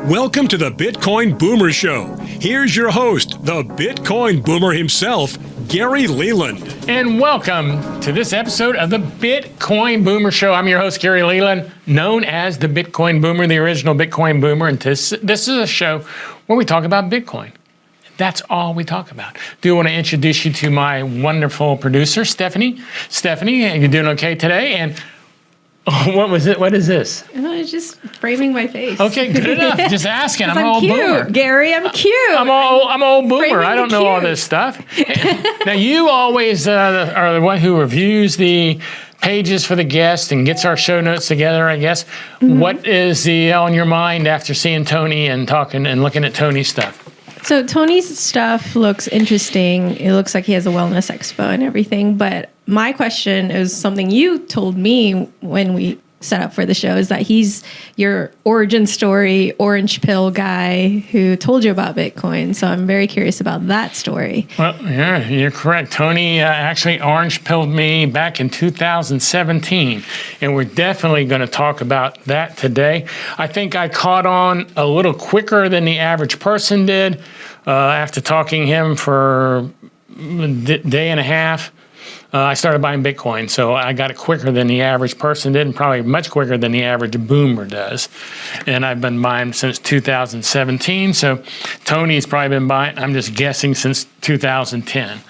Welcome to the Bitcoin Boomer Show. Here's your host, the Bitcoin Boomer himself, Gary Leland. And welcome to this episode of the Bitcoin Boomer Show. I'm your host, Gary Leland, known as the Bitcoin Boomer, the original Bitcoin Boomer. And this is a show where we talk about Bitcoin. That's all we talk about. Do want to introduce you to my wonderful producer, Stephanie. Stephanie, are you doing okay today? And what was it? What is this? It's just framing my face. Okay, good enough. Just asking. I'm an old cute, boomer. Gary. I'm cute. I'm an old boomer. Framing I don't know all this stuff. Now, you always are the one who reviews the pages for the guest and gets our show notes together, I guess. Mm-hmm. What is on your mind after seeing Tony and talking and looking at Tony's stuff? So Tony's stuff looks interesting. It looks like he has a wellness expo and everything. But my question is something you told me when we set up for the show, is that he's your origin story, orange pill guy who told you about Bitcoin. So I'm very curious about that story. Well, yeah, you're correct. Tony actually orange pilled me back in 2017. And we're definitely going to talk about that today. I think I caught on a little quicker than the average person did after talking him for a day and a half. I started buying Bitcoin, so I got it quicker than the average person did, and probably much quicker than the average boomer does. And I've been buying since 2017, so Tony's probably been buying, I'm just guessing, since 2010.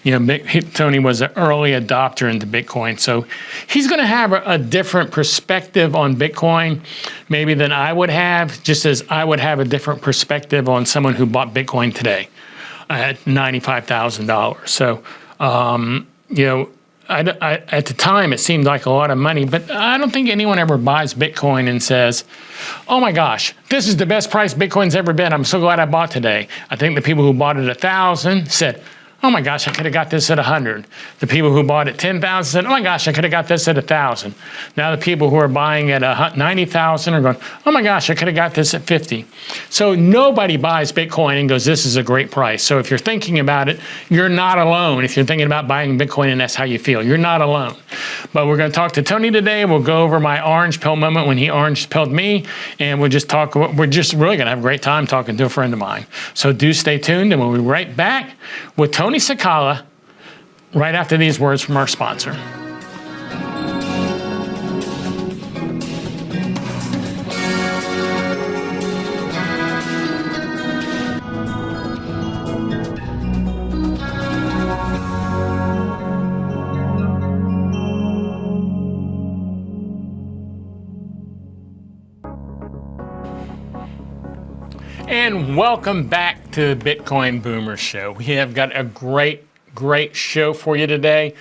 You know, Tony was an early adopter into Bitcoin, so he's going to have a different perspective on Bitcoin maybe than I would have, just as I would have a different perspective on someone who bought Bitcoin today at $95,000. So, you know, at the time, it seemed like a lot of money, but I don't think anyone ever buys Bitcoin and says, oh my gosh, this is the best price Bitcoin's ever been. I'm so glad I bought today. I think the people who bought it at 1,000 said, oh my gosh, I could have got this at 100. The people who bought at 10,000 said, oh my gosh, I could have got this at 1,000. Now the people who are buying at 90,000 are going, oh my gosh, I could have got this at 50. So nobody buys Bitcoin and goes, this is a great price. So if you're thinking about it, you're not alone. If you're thinking about buying Bitcoin and that's how you feel, you're not alone. But we're going to talk to Tony today. We'll go over my orange pill moment when he orange pilled me, and we'll just talk. We're just really going to have a great time talking to a friend of mine. So do stay tuned, and we'll be right back with Tony Cecala right after these words from our sponsor. And welcome back to the Bitcoin Boomer Show. We have got a great show for you today.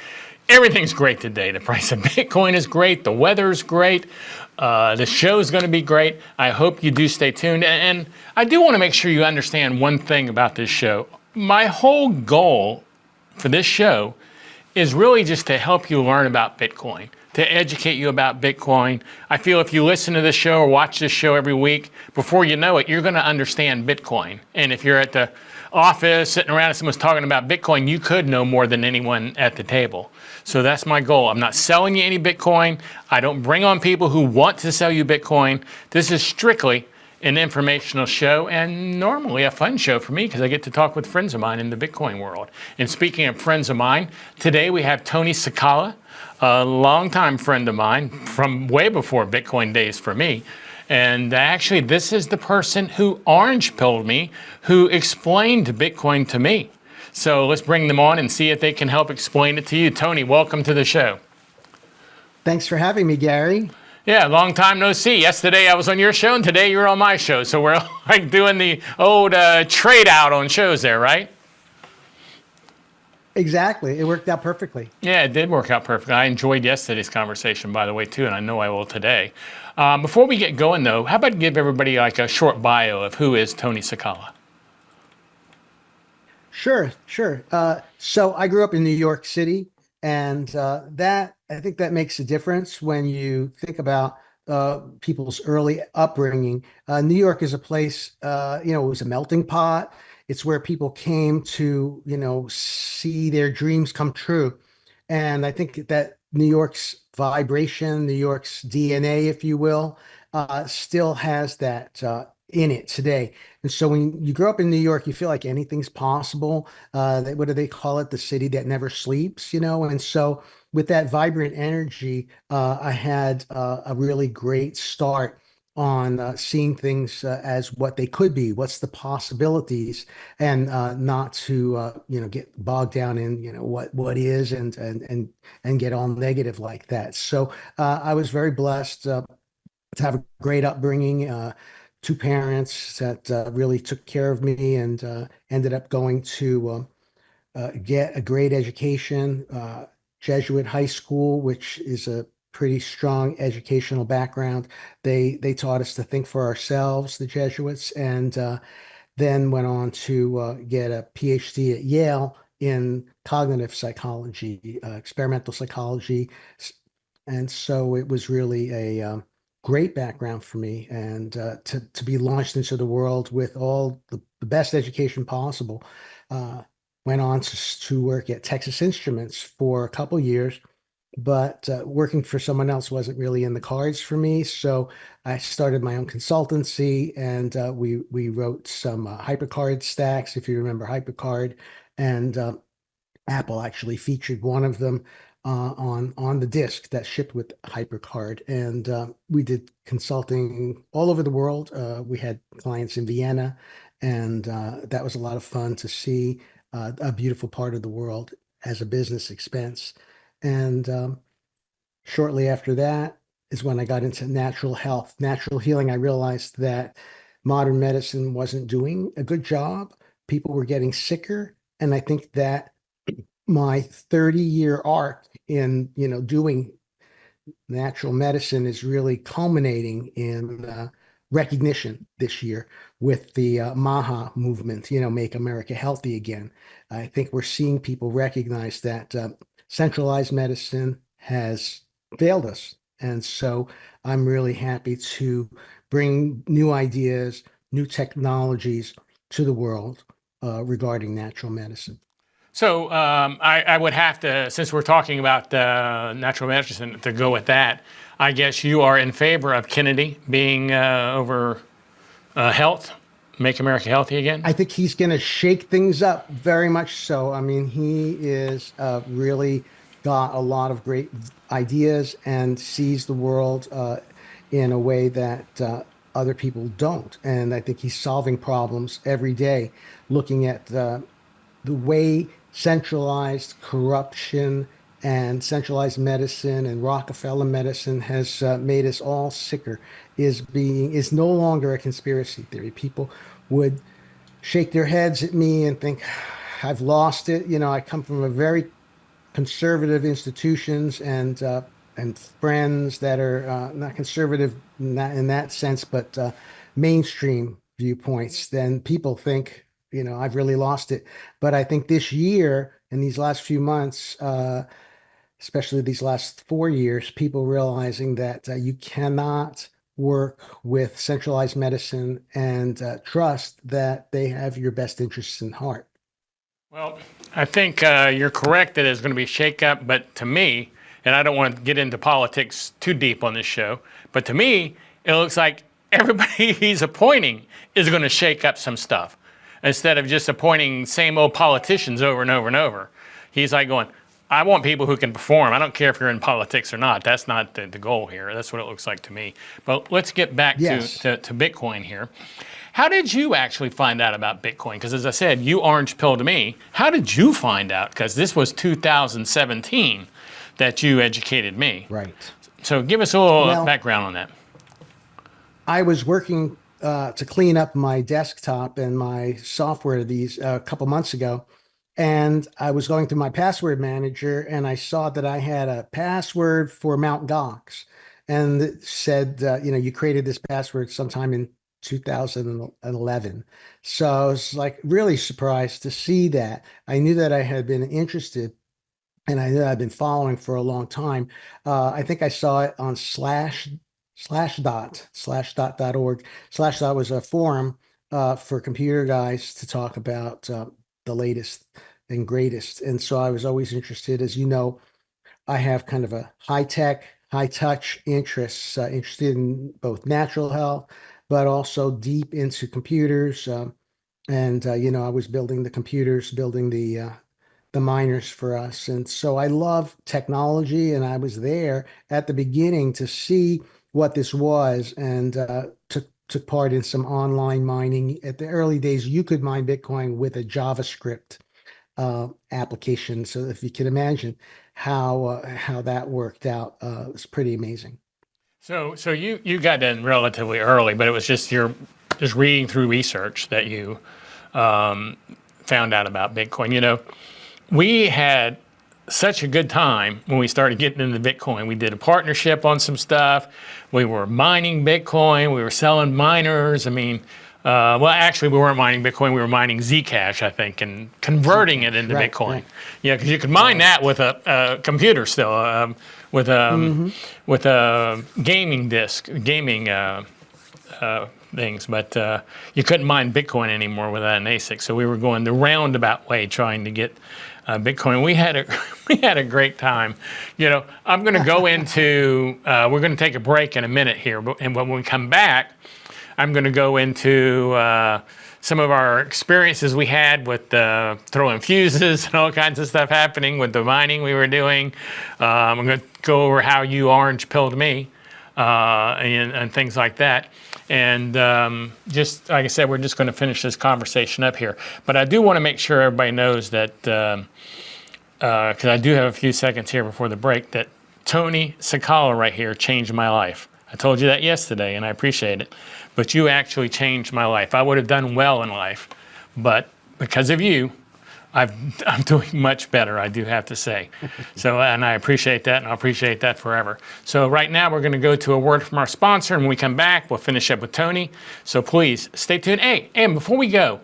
Everything's great today. The price of Bitcoin is great. The weather's great. The show's going to be great. I hope you do stay tuned. And I do want to make sure you understand one thing about this show. My whole goal for this show is really just to help you learn about Bitcoin, to educate you about Bitcoin. I feel if you listen to this show or watch this show every week, before you know it, you're going to understand Bitcoin. And if you're at the office sitting around and someone's talking about Bitcoin, you could know more than anyone at the table. So that's my goal. I'm not selling you any Bitcoin. I don't bring on people who want to sell you Bitcoin. This is strictly an informational show and normally a fun show for me because I get to talk with friends of mine in the Bitcoin world. And speaking of friends of mine, today we have Tony Cecala, a longtime friend of mine from way before Bitcoin days for me. And actually, this is the person who orange pilled me, who explained Bitcoin to me. So let's bring them on and see if they can help explain it to you. Tony, welcome to the show. Thanks for having me, Gary. Yeah, long time no see. Yesterday I was on your show and today you're on my show. So we're like doing the old trade out on shows there, right? Exactly. It worked out perfectly. Yeah, it did work out perfectly. I enjoyed yesterday's conversation, by the way, too, and I know I will today. Before we get going, though, how about give everybody like a short bio of who is Tony Cecala? Sure. So I grew up in New York City, and I think that makes a difference when you think about people's early upbringing. New York is a place, it was a melting pot. It's where people came to, see their dreams come true. And I think that New York's vibration, New York's DNA, if you will, still has that in it today. And so when you grow up in New York, you feel like anything's possible. What do they call it? The city that never sleeps, you know? And so with that vibrant energy, I had a really great start on seeing things as what they could be, what's the possibilities, and not to get bogged down in what is and get all negative like that. So I was very blessed to have a great upbringing, two parents that really took care of me, and ended up going to get a great education, Jesuit high school, which is a pretty strong educational background. They taught us to think for ourselves, the Jesuits, and then went on to get a PhD at Yale in cognitive psychology, experimental psychology. And so it was really a great background for me, and to be launched into the world with all the best education possible. Went on to work at Texas Instruments for a couple years, but working for someone else wasn't really in the cards for me. So I started my own consultancy, and we wrote some HyperCard stacks, if you remember HyperCard, and Apple actually featured one of them on the disc that shipped with HyperCard, and we did consulting all over the world. We had clients in Vienna, and that was a lot of fun to see a beautiful part of the world as a business expense. And shortly after that is when I got into natural health, natural healing. I realized that modern medicine wasn't doing a good job. People were getting sicker, and I think that my 30-year arc in doing natural medicine is really culminating in recognition this year with the MAHA movement, Make America Healthy Again. I think we're seeing people recognize that centralized medicine has failed us. And so I'm really happy to bring new ideas, new technologies to the world regarding natural medicine. So I would have to, since we're talking about natural medicine, to go with that. I guess you are in favor of Kennedy being over health, make America healthy again? I think he's going to shake things up very much so. I mean, he is really got a lot of great ideas and sees the world in a way that other people don't. And I think he's solving problems every day, looking at the way centralized corruption and centralized medicine and Rockefeller medicine has made us all sicker is no longer a conspiracy theory. People would shake their heads at me and think I've lost it. I come from a very conservative institutions and friends that are not conservative in that sense, but mainstream viewpoints. Then people think I've really lost it. But I think this year and these last few months, especially these last 4 years, people realizing that you cannot work with centralized medicine and trust that they have your best interests in heart. Well, I think you're correct that there's going to be a shakeup, but to me, and I don't want to get into politics too deep on this show, but to me, it looks like everybody he's appointing is going to shake up some stuff. Instead of just appointing same old politicians over and over and over. He's like going, I want people who can perform. I don't care if you're in politics or not. That's not the goal here. That's what it looks like to me. But let's get back to Bitcoin here. How did you actually find out about Bitcoin? Because as I said, you orange pilled me. How did you find out? Because this was 2017 that you educated me. Right. So give us a little background on that. I was working to clean up my desktop and my software a couple months ago. And I was going through my password manager and I saw that I had a password for Mt. Gox. And it said, you created this password sometime in 2011. So I was like really surprised to see that. I knew that I had been interested and I knew I'd been following for a long time. I think I saw it on Slashdot.org. Slashdot was a forum for computer guys to talk about the latest and greatest. And so I was always interested, as you know, I have kind of a high tech, high touch interests, interested in both natural health, but also deep into computers. And I was building the computers, building the miners for us. And so I love technology, and I was there at the beginning to see what this was, and took part in some online mining. At the early days, you could mine Bitcoin with a JavaScript application. So if you can imagine how that worked out, it's pretty amazing. So you got in relatively early, but it was just just reading through research that you found out about Bitcoin. We had such a good time when we started getting into Bitcoin. We did a partnership on some stuff. We were mining Bitcoin. We were selling miners. I mean, well, actually, we weren't mining Bitcoin. We were mining Zcash, I think, and converting it into Right, Bitcoin. right. Yeah, because you could mine that with a computer still, with a gaming disk, gaming things, but you couldn't mine Bitcoin anymore without an ASIC. So we were going the roundabout way trying to get Bitcoin. We had a great time. I'm going to go into. We're going to take a break in a minute here, and when we come back, I'm going to go into some of our experiences we had with throwing fuses and all kinds of stuff happening with the mining we were doing. I'm going to go over how you orange pilled me and things like that. And just like I said, we're just going to finish this conversation up here. But I do want to make sure everybody knows that, because I do have a few seconds here before the break, that Tony Cecala right here changed my life. I told you that yesterday, and I appreciate it. But you actually changed my life. I would have done well in life, but because of you, I'm doing much better, I do have to say. So, and I appreciate that, and I'll appreciate that forever. So right now, we're going to go to a word from our sponsor, and when we come back, we'll finish up with Tony. So please, stay tuned. Hey, and before we go,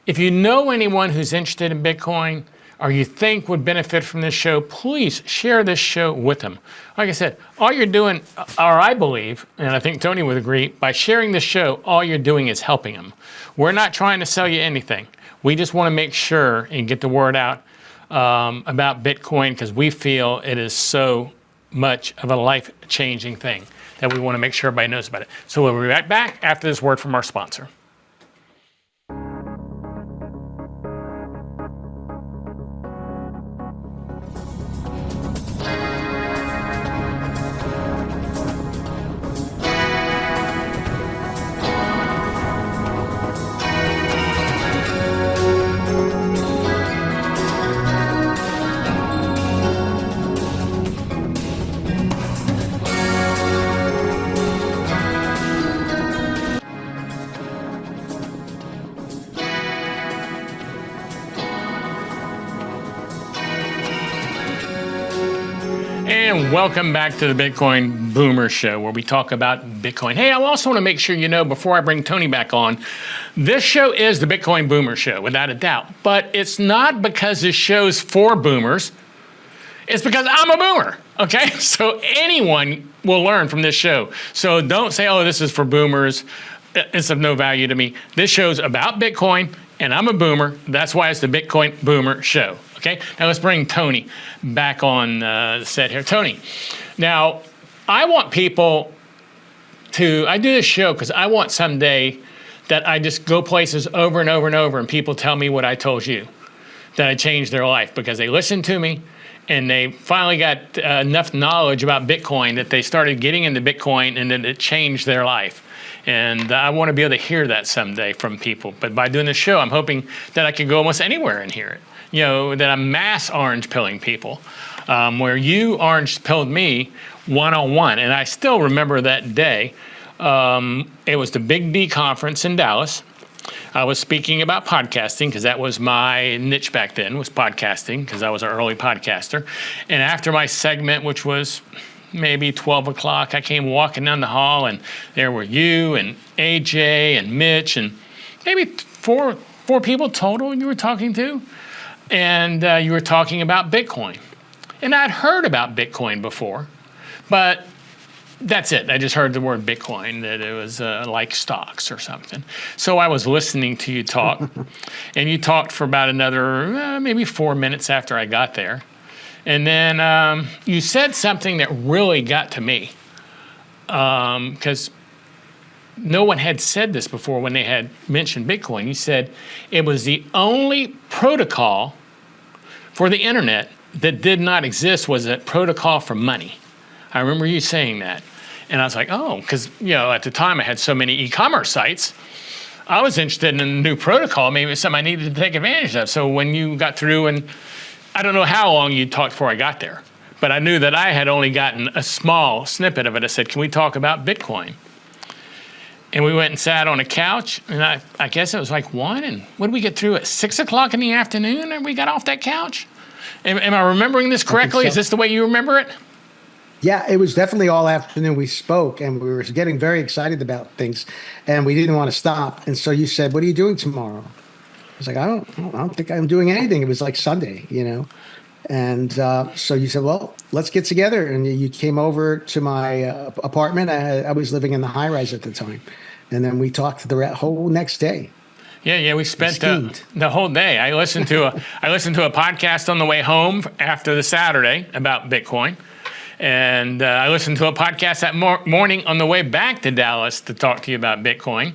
if you know anyone who's interested in Bitcoin, or you think would benefit from this show, please share this show with them. Like I said, all you're doing, or I believe, and I think Tony would agree, by sharing this show, all you're doing is helping them. We're not trying to sell you anything. We just want to make sure and get the word out about Bitcoin, because we feel it is so much of a life-changing thing that we want to make sure everybody knows about it. So we'll be right back after this word from our sponsor. And welcome back to the Bitcoin Boomer Show, where we talk about Bitcoin. Hey, I also want to make sure you know, before I bring Tony back on, this show is the Bitcoin Boomer Show, without a doubt. But it's not because this show's for boomers. It's because I'm a boomer, okay? So anyone will learn from this show. So don't say, oh, this is for boomers. It's of no value to me. This show's about Bitcoin, and I'm a boomer. That's why it's the Bitcoin Boomer Show. Okay, now let's bring Tony back on the set here. Tony, now I want people to, I do this show because I want someday that I just go places over and over and over and people tell me what I told you, that I changed their life because they listened to me and they finally got enough knowledge about Bitcoin that they started getting into Bitcoin and then it changed their life. And I want to be able to hear that someday from people. But by doing this show, I'm hoping that I can go almost anywhere and hear it. You know, that I'm mass orange pilling people, where you orange pilled me one-on-one. And I still remember that day. It was the Big D conference in Dallas. I was speaking about podcasting because that was my niche back then, was podcasting, because I was an early podcaster. And after my segment, which was maybe 12 o'clock, I came walking down the hall and there were you and AJ and Mitch and maybe four people total you were talking to. And you were talking about Bitcoin. And I'd heard about Bitcoin before, but that's it. I just heard the word Bitcoin, that it was like stocks or something. So I was listening to you talk, and you talked for about another maybe 4 minutes after I got there. And then you said something that really got to me, because no one had said this before when they had mentioned Bitcoin. You said it was the only protocol for the internet that did not exist was a protocol for money. I remember you saying that. And I was like, oh, because, at the time I had so many e-commerce sites. I was interested in a new protocol. Maybe it's something I needed to take advantage of. So when you got through, and I don't know how long you talked before I got there, but I knew that I had only gotten a small snippet of it. I said, can we talk about Bitcoin? And we went and sat on a couch, and I guess it was like 1, and what did we get through at 6 o'clock in the afternoon, and we got off that couch? Am I remembering this correctly? So. Is this the way you remember it? Yeah, it was definitely all afternoon we spoke, and we were getting very excited about things, and we didn't want to stop. And so you said, what are you doing tomorrow? I was like, I don't think I'm doing anything. It was like Sunday, And so you said, well, let's get together. And you came over to my apartment. I was living in the high rise at the time. And then we talked the whole next day. Yeah. We spent the whole day. I listened to a podcast on the way home after the Saturday about Bitcoin. And I listened to a podcast that morning on the way back to Dallas to talk to you about Bitcoin.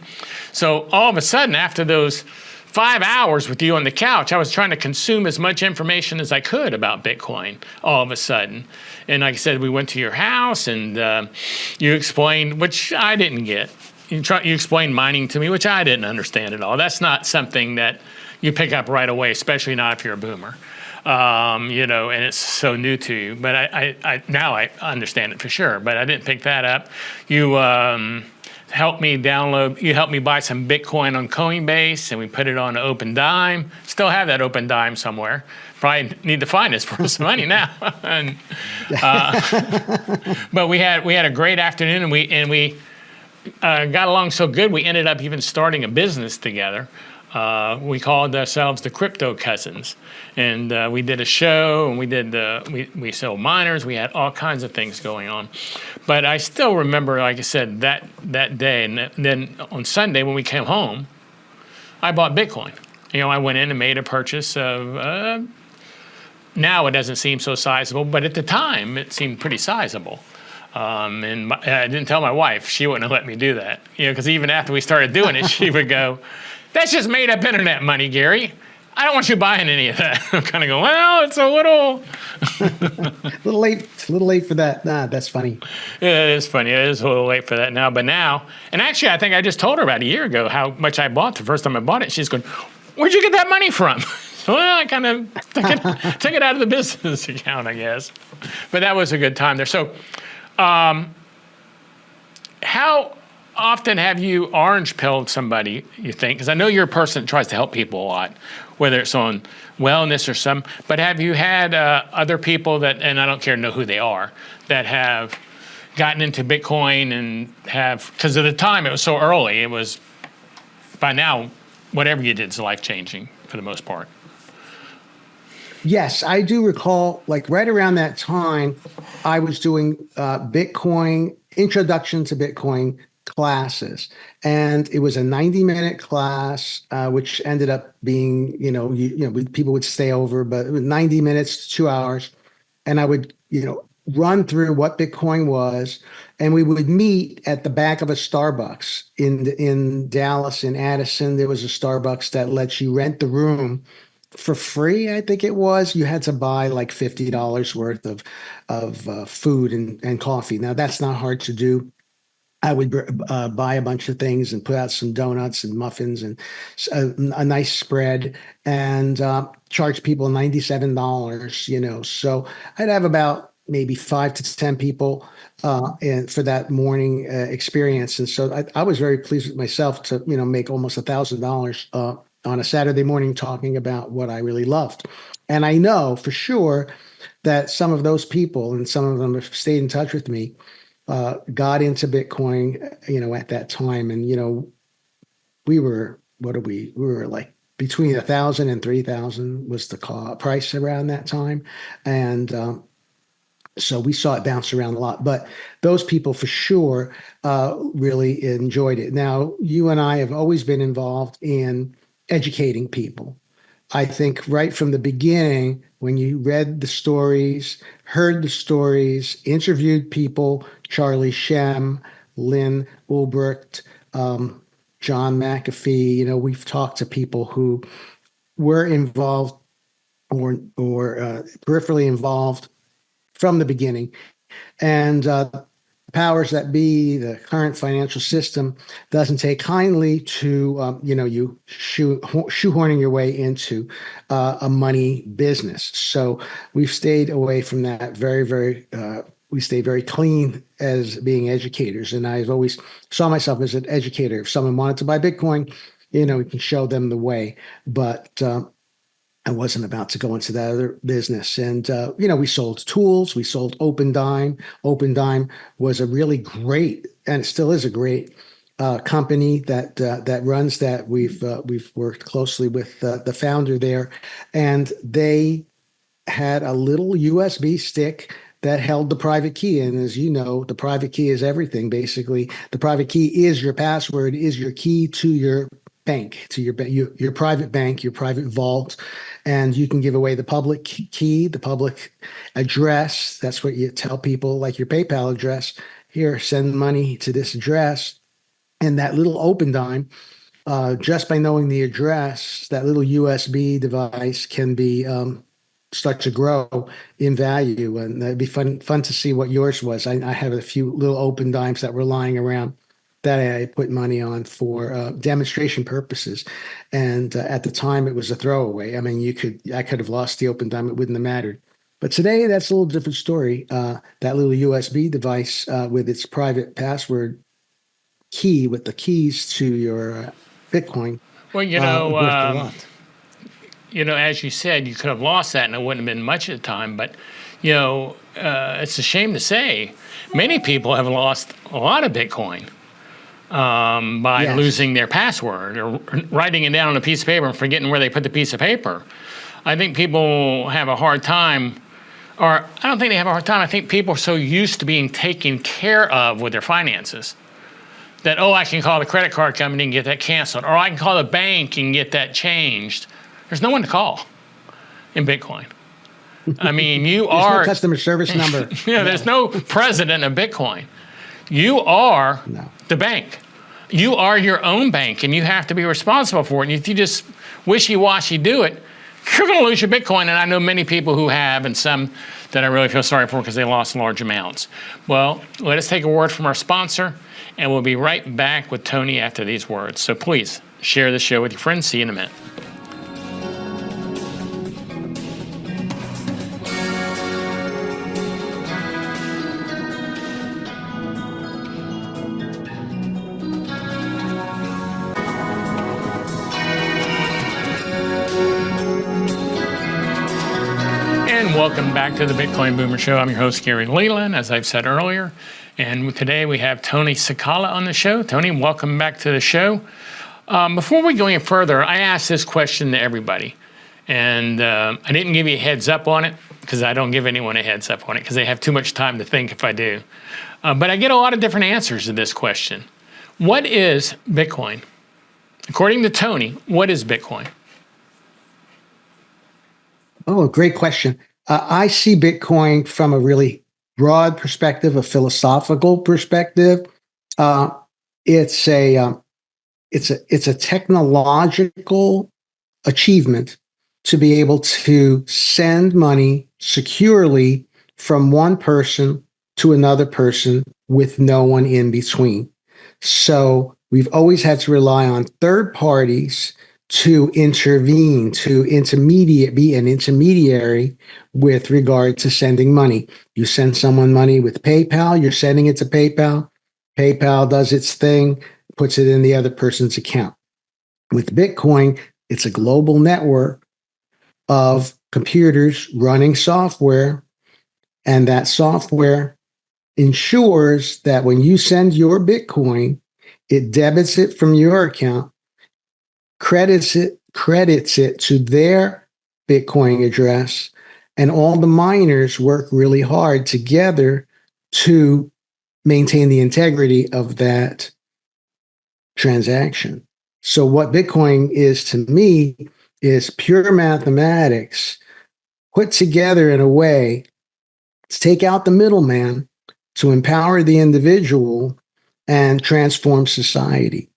So all of a sudden, after those 5 hours with you on the couch, I was trying to consume as much information as I could about Bitcoin all of a sudden. And like I said, we went to your house, and you explained, which I didn't get. You explained mining to me, which I didn't understand at all. That's not something that you pick up right away, especially not if you're a boomer. And it's so new to you. But I now I understand it for sure. But I didn't pick that up. You helped me download. You helped me buy some Bitcoin on Coinbase, and we put it on Open Dime. Still have that Open Dime somewhere. Probably need to find it for some money now. And, but we had a great afternoon, and we got along so good. We ended up even starting a business together. We called ourselves the Crypto Cousins, and we did a show, and we sold miners. We had all kinds of things going on, but I still remember, like I said, that day. And then on Sunday when we came home, I bought Bitcoin. I went in and made a purchase of. Now it doesn't seem so sizable, but at the time it seemed pretty sizable. And I didn't tell my wife; she wouldn't have let me do that. Because even after we started doing it, she would go, "That's just made up internet money, Gary. I don't want you buying any of that." I'm kind of going, well, it's a little... a little late for that. Nah, that's funny. Yeah, it is funny. It is a little late for that now. But now, and actually, I think I just told her about a year ago how much I bought the first time I bought it. She's going, where'd you get that money from? Well, I kind of took it out of the business account, I guess. But that was a good time there. So how often have you orange pilled somebody, you think? Because I know you're a person that tries to help people a lot, whether it's on wellness or some. But have you had other people that, and I don't care to know who they are, that have gotten into Bitcoin and have, because at the time it was so early, it was, by now, whatever you did is life-changing for the most part. Yes, I do recall, like right around that time, I was doing Bitcoin, introduction to Bitcoin classes. And it was a 90-minute class, which ended up being, people would stay over, but it was 90 minutes to 2 hours. And I would, run through what Bitcoin was. And we would meet at the back of a Starbucks in Dallas, in Addison. There was a Starbucks that lets you rent the room for free, I think it was. You had to buy like $50 worth of food and coffee. Now, that's not hard to do. I would buy a bunch of things and put out some donuts and muffins and a nice spread and charge people $97, So I'd have about maybe 5 to 10 people for that morning experience. And so I was very pleased with myself to, make almost $1,000 on a Saturday morning talking about what I really loved. And I know for sure that some of those people, and some of them have stayed in touch with me, got into Bitcoin, at that time. And, we were like between 1,000 and 3,000 was the price around that time. And so we saw it bounce around a lot. But those people for sure really enjoyed it. Now, you and I have always been involved in educating people. I think right from the beginning, when you read the stories, heard the stories, interviewed people, Charlie Shem, Lynn Ulbricht, John McAfee. We've talked to people who were involved or peripherally involved from the beginning. And powers that be, the current financial system, doesn't take kindly to you shoehorning your way into a money business. So we've stayed away from that. We stay very clean as being educators, and I've always saw myself as an educator. If someone wanted to buy Bitcoin, we can show them the way, but I wasn't about to go into that other business. And, we sold tools. We sold Open Dime. Open Dime was a really great, and it still is a great company that runs that. We've worked closely with the founder there, and they had a little USB stick that held the private key. And as you know, the private key is everything. Basically, the private key is your password, is your key to your bank, to your private bank, your private vault. And you can give away the public key, the public address. That's what you tell people, like your PayPal address. Here, send money to this address. And that little Open Dime, just by knowing the address, that little USB device can be start to grow in value. And it'd be fun to see what yours was. I have a few little Open Dimes that were lying around that I put money on for demonstration purposes. And at the time, it was a throwaway. I mean, I could have lost the Open Dime. It wouldn't have mattered. But today, that's a little different story. That little USB device with its private password key, with the keys to your Bitcoin. Well, worth a lot. As you said, you could have lost that and it wouldn't have been much at the time. But, it's a shame to say, many people have lost a lot of Bitcoin by losing their password or writing it down on a piece of paper and forgetting where they put the piece of paper. I think people have a hard time, or I don't think they have a hard time. I think people are so used to being taken care of with their finances that, I can call the credit card company and get that canceled, or I can call the bank and get that changed. There's no one to call in Bitcoin. I mean, there's no customer service number. There's no president of Bitcoin. You are the bank. You are your own bank, and you have to be responsible for it. And if you just wishy-washy do it, you're going to lose your Bitcoin. And I know many people who have, and some that I really feel sorry for because they lost large amounts. Well, let us take a word from our sponsor, and we'll be right back with Tony after these words. So please share the show with your friends. See you in a minute. Welcome back to the Bitcoin Boomer Show. I'm your host, Gary Leland, as I've said earlier. And today we have Tony Cecala on the show. Tony, welcome back to the show. Before we go any further, I asked this question to everybody. And I didn't give you a heads up on it because I don't give anyone a heads up on it because they have too much time to think if I do. But I get a lot of different answers to this question. What is Bitcoin? According to Tony, what is Bitcoin? Oh, great question. I see Bitcoin from a really broad perspective, a philosophical perspective. It's a technological achievement to be able to send money securely from one person to another person with no one in between. So we've always had to rely on third parties to intervene, be an intermediary with regard to sending money. You send someone money with PayPal, you're sending it to PayPal. PayPal does its thing, puts it in the other person's account. With Bitcoin, it's a global network of computers running software, and that software ensures that when you send your Bitcoin, it debits it from your account, credits it to their Bitcoin address, and all the miners work really hard together to maintain the integrity of that transaction. So what Bitcoin is to me is pure mathematics put together in a way to take out the middleman, to empower the individual and transform society.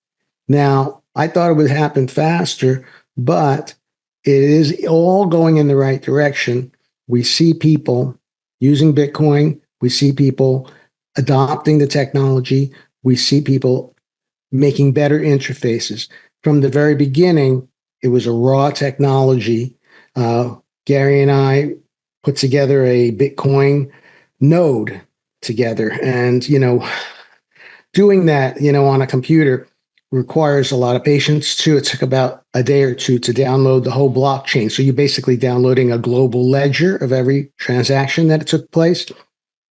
Now, I thought it would happen faster, but it is all going in the right direction. We see people using Bitcoin. We see people adopting the technology. We see people making better interfaces. From the very beginning, it was a raw technology. Gary and I put together a Bitcoin node together. And, doing that, on a computer requires a lot of patience too. It took about a day or two to download the whole blockchain. So you're basically downloading a global ledger of every transaction that took place.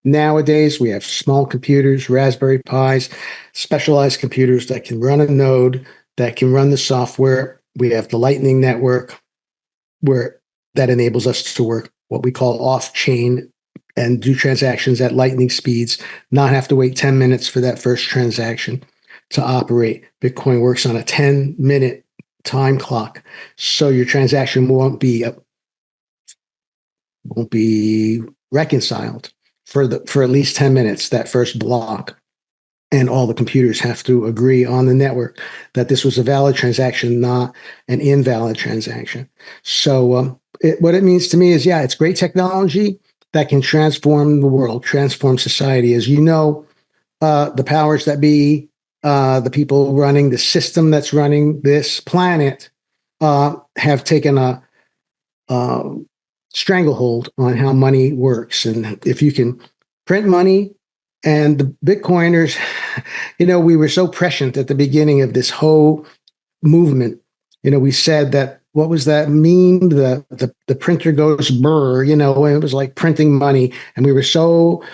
Nowadays, we have small computers, Raspberry Pis, specialized computers that can run a node, that can run the software. We have the Lightning Network, where that enables us to work what we call off-chain and do transactions at lightning speeds, not have to wait 10 minutes for that first transaction to operate. Bitcoin works on a 10-minute time clock, so your transaction won't be reconciled for at least 10 minutes, that first block. And all the computers have to agree on the network that this was a valid transaction, not an invalid transaction. So what it means to me is, it's great technology that can transform the world, transform society. As you know, the powers that be, the people running the system that's running this planet, have taken a stranglehold on how money works. And if you can print money, and the Bitcoiners, we were so prescient at the beginning of this whole movement. We said that, what was that meme? The printer goes brr, and it was like printing money. And we were so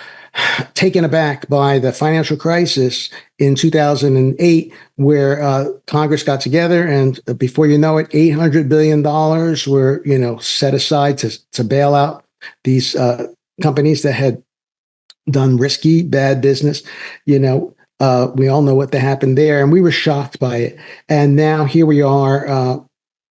taken aback by the financial crisis in 2008, where Congress got together, and before you know it, $800 billion were, set aside to bail out these companies that had done risky, bad business. We all know what happened there, and we were shocked by it. And now here we are,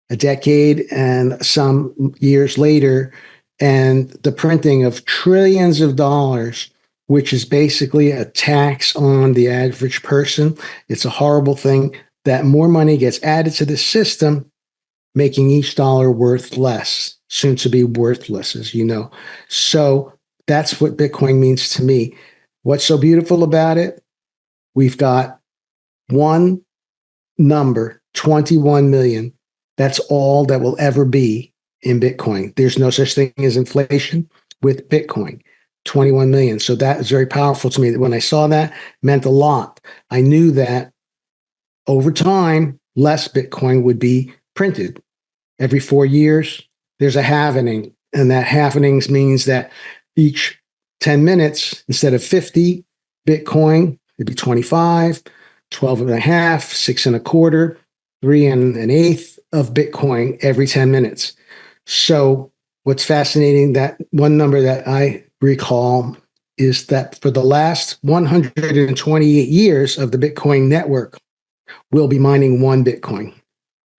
a decade and some years later, and the printing of trillions of dollars, which is basically a tax on the average person. It's a horrible thing that more money gets added to the system, making each dollar worth less, soon to be worthless, as you know. So that's what Bitcoin means to me. What's so beautiful about it? We've got one number, 21 million. That's all that will ever be in Bitcoin. There's no such thing as inflation with Bitcoin. 21 million. So that is very powerful to me. When I saw that, it meant a lot. I knew that over time, less Bitcoin would be printed. Every 4 years, there's a halvening. And that halvening means that each 10 minutes, instead of 50 Bitcoin, it'd be 25, 12 and a half, 6 and a quarter, 3 and an eighth of Bitcoin every 10 minutes. So what's fascinating, that one number that I recall is that for the last 128 years of the Bitcoin network, we'll be mining one Bitcoin.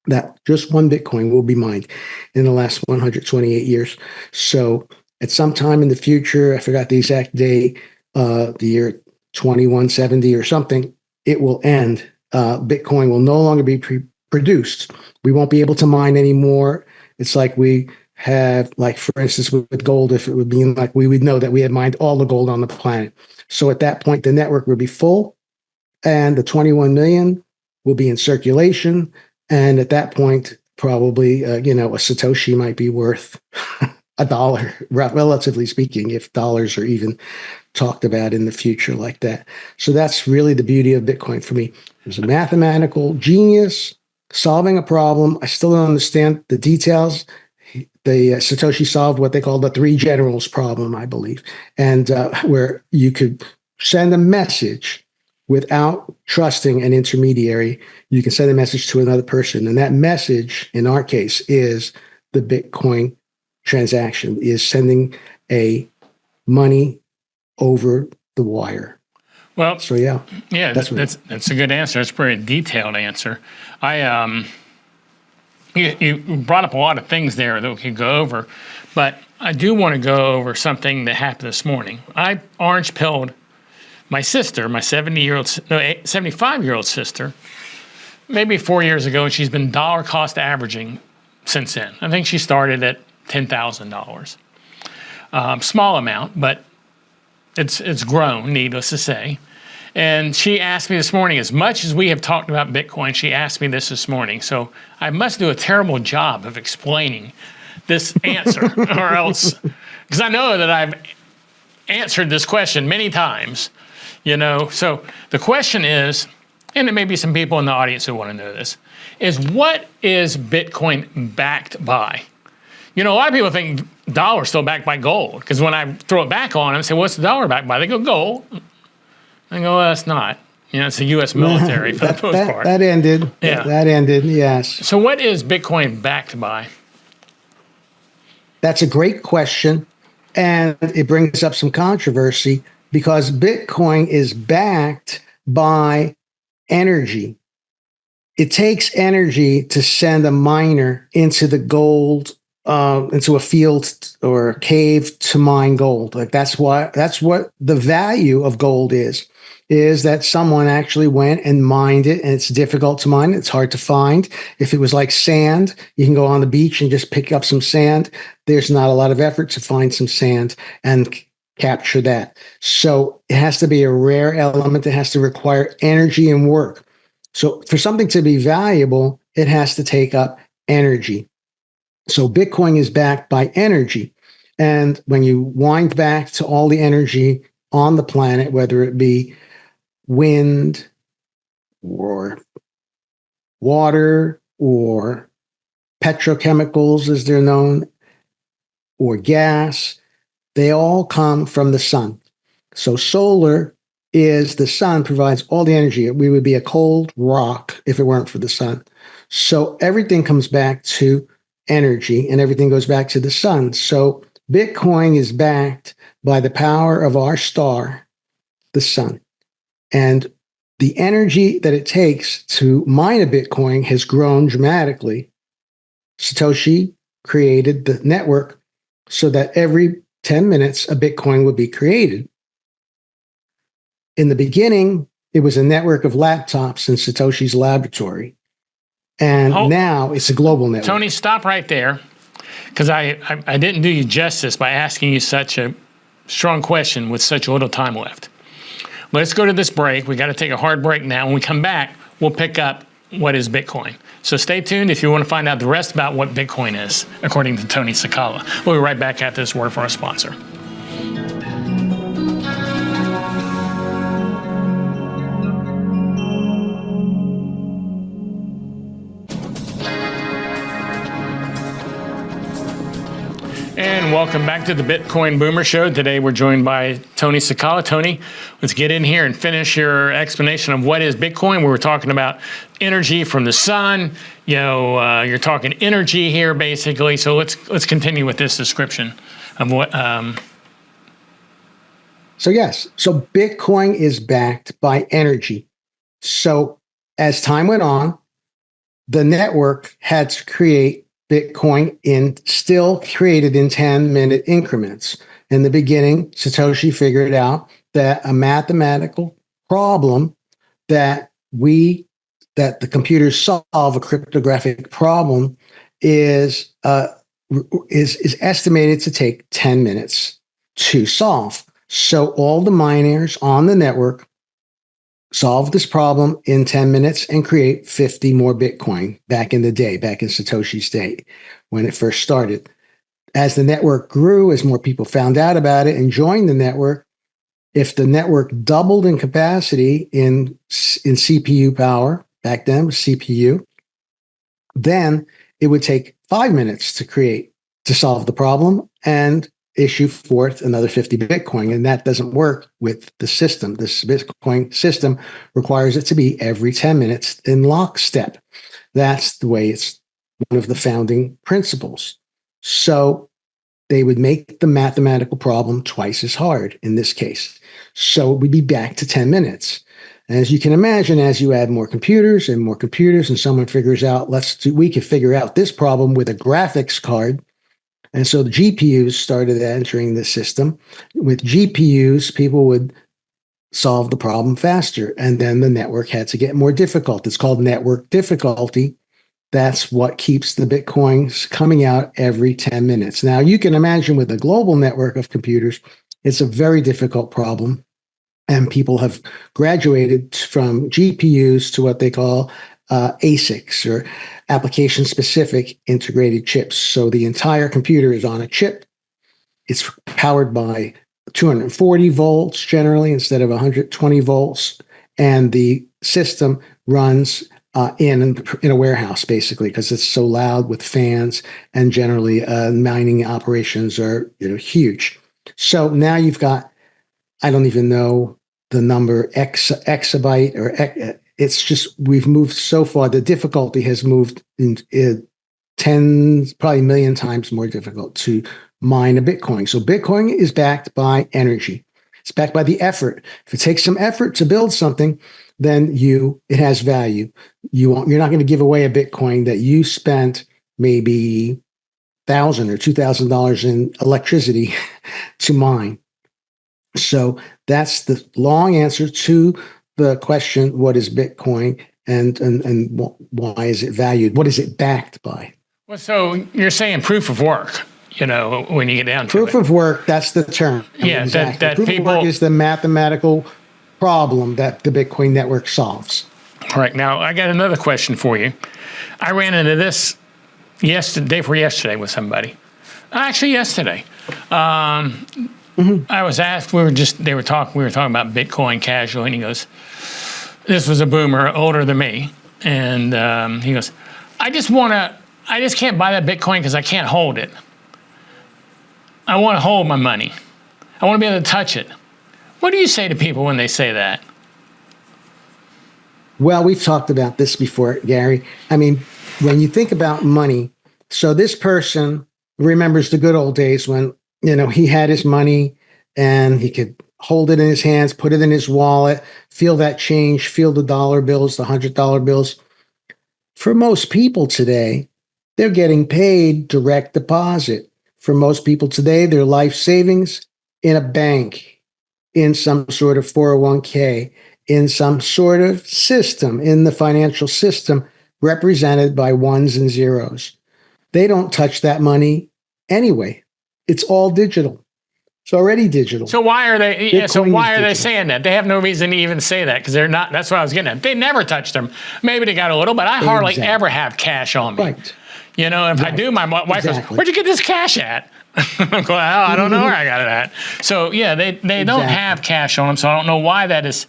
That just one Bitcoin will be mined in the last 128 years. So at some time in the future, I forgot the exact day, the year 2170 or something, it will end. Bitcoin will no longer be produced. We won't be able to mine anymore. It's like we have, like, for instance, with gold, if it would be like we would know that we had mined all the gold on the planet. So at that point, the network will be full, and the 21 million will be in circulation. And at that point, probably, a Satoshi might be worth $1, relatively speaking, if dollars are even talked about in the future like that. So that's really the beauty of Bitcoin for me. There's a mathematical genius solving a problem. I still don't understand the details. The Satoshi solved what they call the three generals problem, I believe, and where you could send a message without trusting an intermediary. You can send a message to another person, and that message, in our case, is the Bitcoin transaction, is sending a money over the wire. Well, So that's a good answer. It's a pretty detailed answer. You brought up a lot of things there that we could go over, but I do want to go over something that happened this morning. I orange pilled my sister, my 75-year-old sister, maybe 4 years ago, and she's been dollar cost averaging since then. I think she started at $10,000. Small amount, but it's grown, needless to say. And she asked me this morning, as much as we have talked about Bitcoin, she asked me this morning. So I must do a terrible job of explaining this answer, or else, because I know that I've answered this question many times, So the question is, and there may be some people in the audience who want to know this, is what is Bitcoin backed by? A lot of people think dollar's still backed by gold, because when I throw it back on them and say, what's the dollar backed by? They go, gold. I go, well, it's not. It's the U.S. military for the most part. That ended. Yeah. That ended, yes. So what is Bitcoin backed by? That's a great question. And it brings up some controversy because Bitcoin is backed by energy. It takes energy to send a miner into the gold, into a field or a cave to mine gold. Like that's what the value of gold is that someone actually went and mined it, and it's difficult to mine. It's hard to find. If it was like sand, you can go on the beach and just pick up some sand. There's not a lot of effort to find some sand and capture that. So it has to be a rare element. It has to require energy and work. So for something to be valuable, it has to take up energy. So Bitcoin is backed by energy. And when you wind back to all the energy on the planet, whether it be wind or water or petrochemicals, as they're known, or gas, they all come from the sun. So solar is the sun provides all the energy. We would be a cold rock if it weren't for the sun. So everything comes back to energy, and everything goes back to the sun. So Bitcoin is backed by the power of our star, the sun. And the energy that it takes to mine a Bitcoin has grown dramatically. Satoshi created the network so that every 10 minutes a Bitcoin would be created. In the beginning, it was a network of laptops in Satoshi's laboratory. And now it's a global network. Tony, stop right there, because I didn't do you justice by asking you such a strong question with such little time left. Let's go to this break. We got to take a hard break now. When we come back, we'll pick up what is Bitcoin. So stay tuned if you want to find out the rest about what Bitcoin is, according to Tony Cecala. We'll be right back after this word from our sponsor. And welcome back to the Bitcoin Boomer Show. Today we're joined by Tony Cecala. Tony, let's get in here and finish your explanation of what is Bitcoin. We were talking about energy from the sun. You're talking energy here basically. So let's continue with this description of what. So Bitcoin is backed by energy. So as time went on, the network had to create Bitcoin still created in 10-minute increments. In the beginning, Satoshi figured out that a mathematical problem that the computers solve, a cryptographic problem, is estimated to take 10 minutes to solve. So all the miners on the network solve this problem in 10 minutes and create 50 more Bitcoin back in the day, back in Satoshi's day when it first started. As the network grew, as more people found out about it and joined the network, if the network doubled in capacity in CPU power, back then it was CPU, then it would take 5 minutes to solve the problem and issue forth another 50 Bitcoin. And that doesn't work with the system. This Bitcoin system requires it to be every 10 minutes in lockstep. That's the way it's one of the founding principles. So they would make the mathematical problem twice as hard in this case. So we'd be back to 10 minutes. And as you can imagine, as you add more computers and someone figures out, we could figure out this problem with a graphics card. And so the GPUs started entering the system. With GPUs, people would solve the problem faster. And then the network had to get more difficult. It's called network difficulty. That's what keeps the Bitcoins coming out every 10 minutes. Now, you can imagine with a global network of computers, it's a very difficult problem. And people have graduated from GPUs to what they call ASICs, or application-specific integrated chips. So the entire computer is on a chip. It's powered by 240 volts generally instead of 120 volts. And the system runs in a warehouse, basically, because it's so loud with fans, and generally mining operations are huge. So now you've got, I don't even know the number, exabyte, or it's just, we've moved so far. The difficulty has moved in 10, probably a million times more difficult to mine a Bitcoin. So Bitcoin is backed by energy. It's backed by the effort. If it takes some effort to build something, then it has value. You're not going to give away a Bitcoin that you spent maybe $1,000 or $2,000 in electricity to mine. So that's the long answer to the question: what is Bitcoin, and why is it valued? What is it backed by? Well, so you're saying proof of work, when you get down to proof of work. That's the term. Yeah, exactly. that proof people of work is the mathematical problem that the Bitcoin network solves. All right. Now, I got another question for you. I ran into this day before yesterday with somebody. Actually, yesterday. I was asked, we were talking about Bitcoin casually, and he goes, this was a boomer older than me. And he goes, I just can't buy that Bitcoin because I can't hold it. I want to hold my money. I want to be able to touch it. What do you say to people when they say that? Well, we've talked about this before, Gary. I mean, when you think about money, so this person remembers the good old days when, he had his money and he could hold it in his hands, put it in his wallet, feel that change, feel the dollar bills, the $100 bills. For most people today, they're getting paid direct deposit. For most people today, their life savings in a bank, in some sort of 401k, in some sort of system, in the financial system represented by ones and zeros. They don't touch that money anyway. It's all digital. It's already digital. So why are they? Bitcoin so why are they digital. saying that? They have no reason to even say that because they're not. That's what I was getting at. They never touched them. Maybe they got a little, but I hardly ever have cash on me. Right. If I do, my wife goes, "Where'd you get this cash at?" I'm going, "Oh, I don't know where I got it at." So yeah, they don't have cash on them. So I don't know why that is.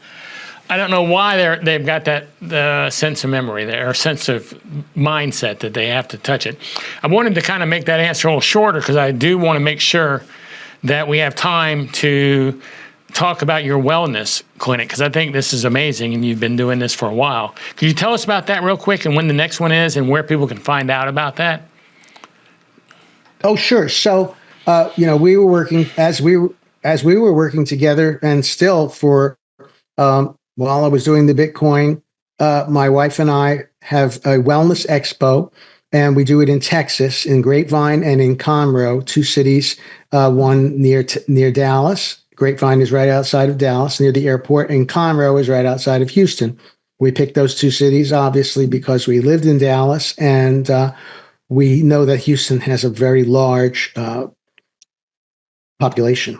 I don't know why they've got that sense of memory there, or sense of mindset that they have to touch it. I wanted to kind of make that answer a little shorter because I do want to make sure that we have time to talk about your wellness clinic, because I think this is amazing and you've been doing this for a while. Could you tell us about that real quick and when the next one is and where people can find out about that? Oh, sure. So, we were working as we were working together, and still for while I was doing the Bitcoin, my wife and I have a wellness expo, and we do it in Texas, in Grapevine and in Conroe, two cities, one near Dallas. Grapevine is right outside of Dallas, near the airport, and Conroe is right outside of Houston. We picked those two cities, obviously, because we lived in Dallas, and we know that Houston has a very large population.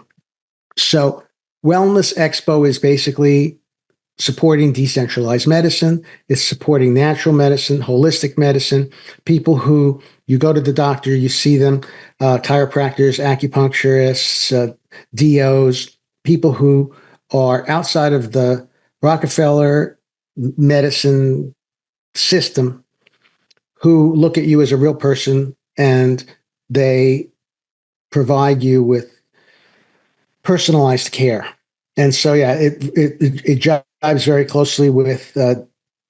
So Wellness Expo is basically supporting decentralized medicine. It's supporting natural medicine, holistic medicine. People who, you go to the doctor, you see them, chiropractors, acupuncturists, DOs, people who are outside of the Rockefeller medicine system, who look at you as a real person, and they provide you with personalized care. And so, yeah, it jives very closely with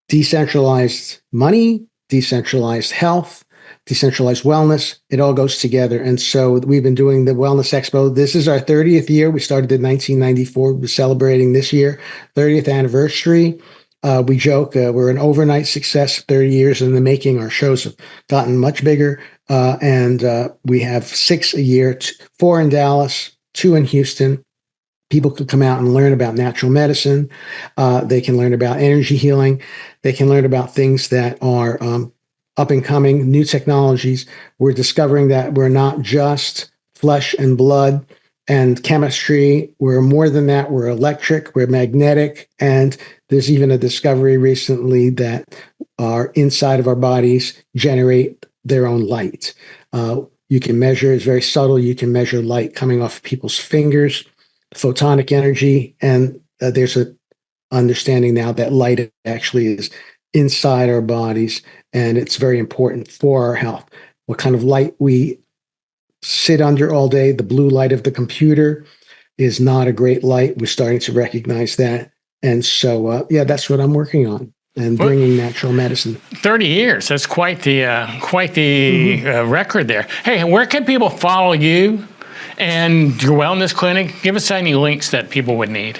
decentralized money, decentralized health, decentralized wellness. It all goes together. And so we've been doing the Wellness Expo. This is our 30th year. We started in 1994. We're celebrating this year, 30th anniversary. We joke we're an overnight success, 30 years in the making. Our shows have gotten much bigger. And we have 6 a year, 4 in Dallas, 2 in Houston. People could come out and learn about natural medicine. They can learn about energy healing. They can learn about things that are up and coming, new technologies. We're discovering that we're not just flesh and blood and chemistry. We're more than that. We're electric, we're magnetic. And there's even a discovery recently that our inside of our bodies generate their own light. You can measure, it's very subtle. You can measure light coming off people's fingers, photonic energy. And there's an understanding now that light actually is inside our bodies, and it's very important for our health. What kind of light we sit under all day, the blue light of the computer is not a great light. We're starting to recognize that. And so, that's what I'm working on, and bringing natural medicine. 30 years. That's quite the record there. Hey, where can people follow you and your wellness clinic? Give us any links that people would need.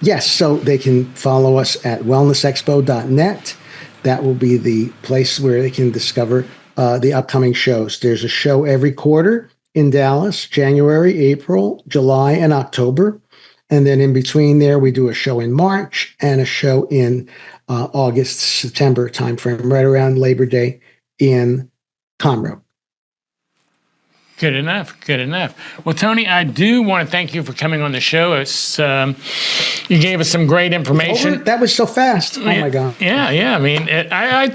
Yes, so they can follow us at wellnessexpo.net. That will be the place where they can discover the upcoming shows. There's a show every quarter in Dallas, January, April, July, and October. And then in between there, we do a show in March and a show in August, September timeframe, right around Labor Day in Conroe. Good enough. Good enough. Well, Tony, I do want to thank you for coming on the show. It's you gave us some great information. That was so fast. Oh my God. Yeah. I mean, I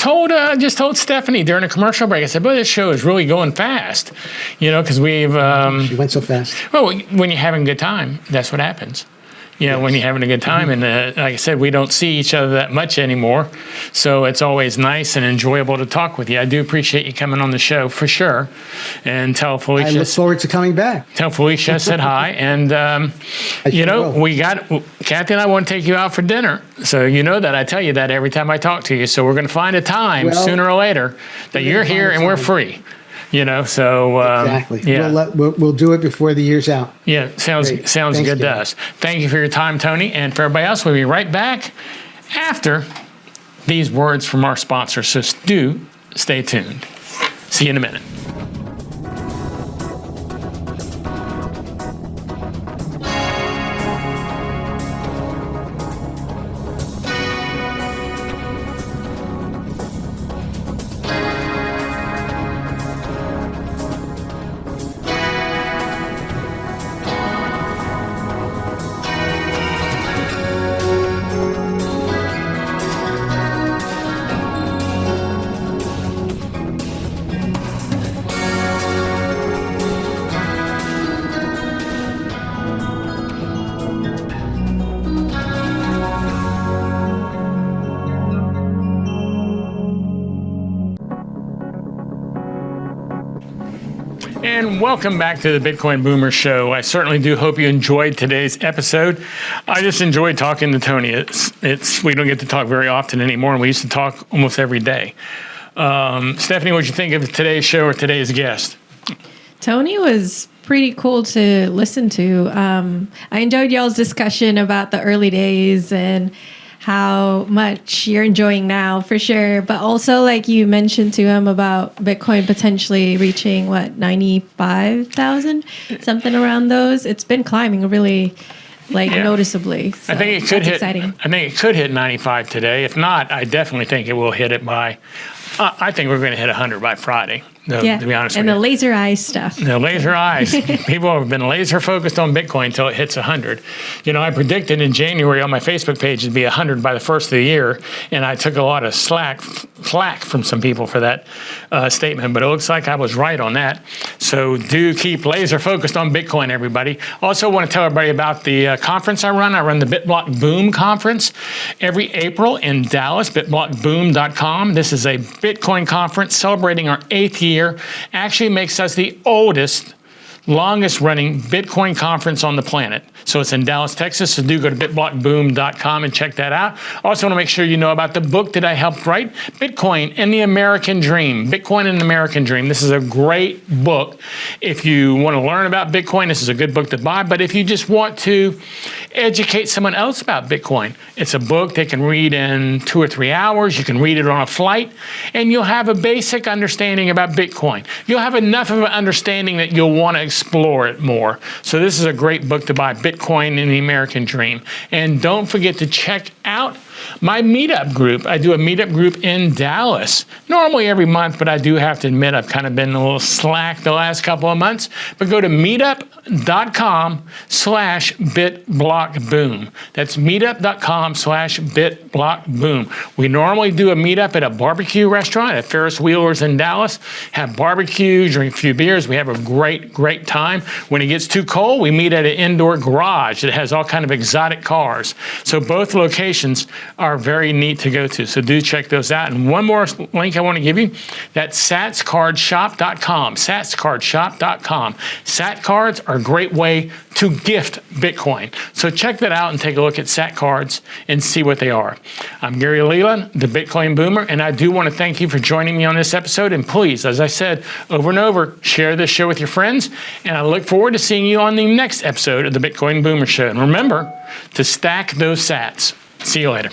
just told Stephanie during a commercial break. I said, "Boy, this show is really going fast." Because we've. She went so fast. Well, when you're having a good time, that's what happens. When you're having a good time. And like I said, we don't see each other that much anymore. So it's always nice and enjoyable to talk with you. I do appreciate you coming on the show for sure. And tell Felicia. I look forward to coming back. Tell Felicia I said hi. And, we got, Kathy and I want to take you out for dinner. So you know that I tell you that every time I talk to you. So we're going to find a time sooner or later that you're here and we're free. Exactly. Yeah. We'll do it before the year's out. Yeah, sounds Thanks, good to us. Thank you for your time, Tony, and for everybody else. We'll be right back after these words from our sponsor. So do stay tuned. See you in a minute. And welcome back to the Bitcoin Boomer Show. I certainly do hope you enjoyed today's episode. I just enjoyed talking to Tony. It's we don't get to talk very often anymore, and we used to talk almost every day. Stephanie, what did you think of today's show or today's guest? Tony was pretty cool to listen to. I enjoyed y'all's discussion about the early days and how much you're enjoying now, for sure. But also, like you mentioned to him about Bitcoin potentially reaching, 95,000? Something around those. It's been climbing really, noticeably. So I think it could hit. Exciting. I think it could hit 95 today. If not, I definitely think it will hit it by. I think we're going to hit 100 by Friday. To be honest with you. And the laser eyes stuff. The laser eyes. People have been laser focused on Bitcoin until it hits 100. I predicted in January on my Facebook page it'd be 100 by the first of the year, and I took a lot of flack from some people for that statement. But it looks like I was right on that. So do keep laser focused on Bitcoin, everybody. Also, want to tell everybody about the conference I run. I run the BitBlock Boom conference every April in Dallas. BitBlockBoom.com. This is a Bitcoin conference celebrating our 8th year. Actually makes us the oldest, longest running Bitcoin conference on the planet. So it's in Dallas, Texas. So do go to bitblockboom.com and check that out. Also want to make sure you know about the book that I helped write, Bitcoin and the American Dream. Bitcoin and the American Dream. This is a great book. If you want to learn about Bitcoin, this is a good book to buy. But if you just want to educate someone else about Bitcoin, it's a book they can read in 2 or 3 hours. You can read it on a flight, and you'll have a basic understanding about Bitcoin. You'll have enough of an understanding that you'll want to explore it more. So this is a great book to buy, Bitcoin and the American Dream. And don't forget to check out my meetup group. I do a meetup group in Dallas, normally every month, but I do have to admit I've kind of been a little slack the last couple of months. But go to meetup.com/bitblockboom. That's meetup.com/bitblockboom. We normally do a meetup at a barbecue restaurant at Ferris Wheelers in Dallas, have barbecue, drink a few beers. We have a great time. When it gets too cold, we meet at an indoor garage that has all kind of exotic cars. So both locations are very neat to go to. So do check those out. And one more link I want to give you, that's satscardshop.com, satscardshop.com. Sat cards are a great way to gift Bitcoin. So check that out and take a look at Sat cards and see what they are. I'm Gary Leland, the Bitcoin Boomer, and I do want to thank you for joining me on this episode. And please, as I said over and over, share this show with your friends. And I look forward to seeing you on the next episode of the Bitcoin Boomer Show. And remember to stack those sats. See you later.